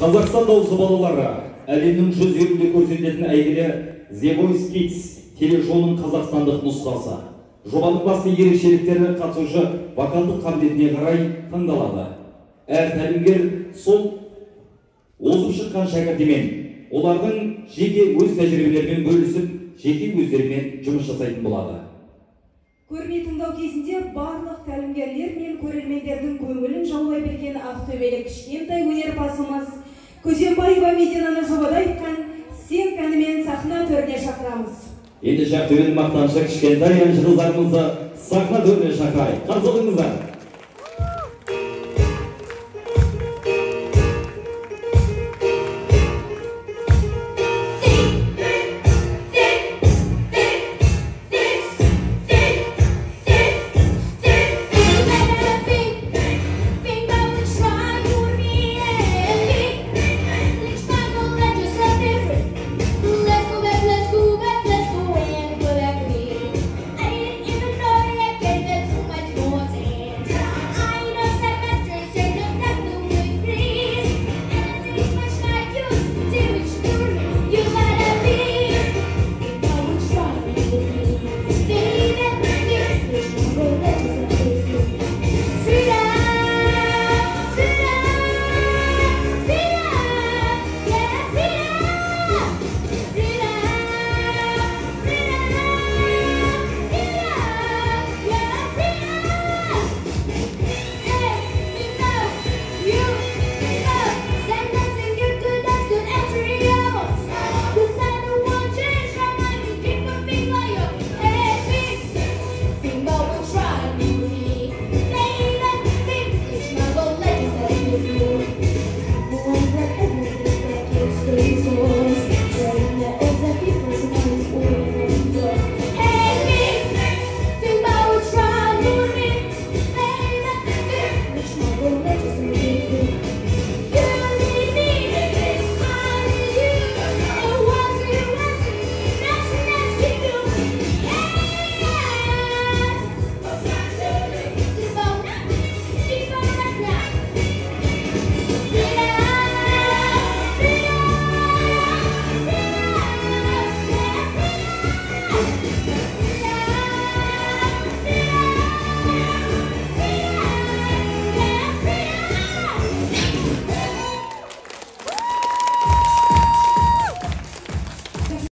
Қазақстан дауысы балалары әлемнің 100 елінде көрсететін әйгілі The Voice Kids телешоуының қазақстандық нұсқасы. Жобаның басты ерекшеліктері қатысушы вокалдық қабілетіне қарай таңдалады. Әр тәлімгер сол озып шыққан шәкіртімен олардың жеке өз тәжірибелерімен бөлісіп, жеке өздерімен жұмыс жасайтын болады. Көрме тыңдау кезінде барлық тәлімгерлер мен көрермендердің көңілін жаулай білген ақтөбелік кішкентай өнерпазымыз Көзембаева Мединаны жобада айтқан «Сен» әнімен сахна төріне шақырамыз. Енді Ақтөбенің мақтанышы кішкентай әнші қыздарымызды сахна төріне шақырайық. Қарсы олыңыздар.